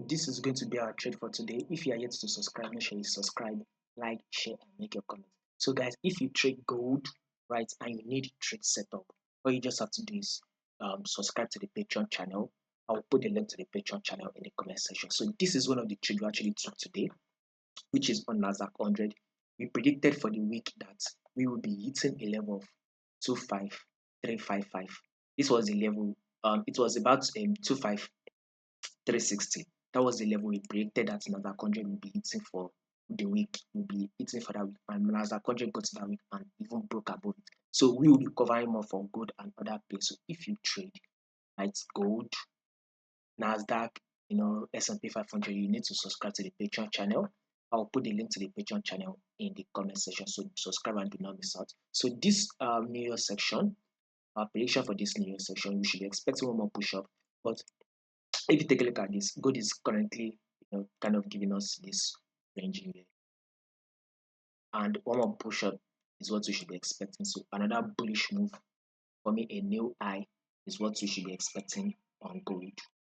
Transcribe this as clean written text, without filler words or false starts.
this is going to be our trade for today. If you are yet to subscribe, make sure you subscribe, like, share, and make your comment. So guys, if you trade gold, right, and you need trade setup, all you just have to do is subscribe to the Patreon channel. I'll put the link to the Patreon channel in the comment section. So this is one of the trades we actually took today, which is on Nasdaq 100. We predicted for the week that we will be hitting a level of 25355. This was the level. It was about 25360. That was the level we predicted that Nasdaq 100 will be hitting for the week. Will be hitting for that week, and Nasdaq 100 got to that week and even broke above it. So we will be covering more for gold and other pairs. So if you trade, right, gold, Nasdaq, S&P 500, you need to subscribe to the Patreon channel. I'll put the link to the Patreon channel in the comment section, so subscribe and do not miss out. So this New Year section, our prediction for this New Year section, we should be expecting one more push-up. But if you take a look at this, gold is currently kind of giving us this range here, and one more push-up is what we should be expecting. So another bullish move, for me, a new high is what we should be expecting on gold.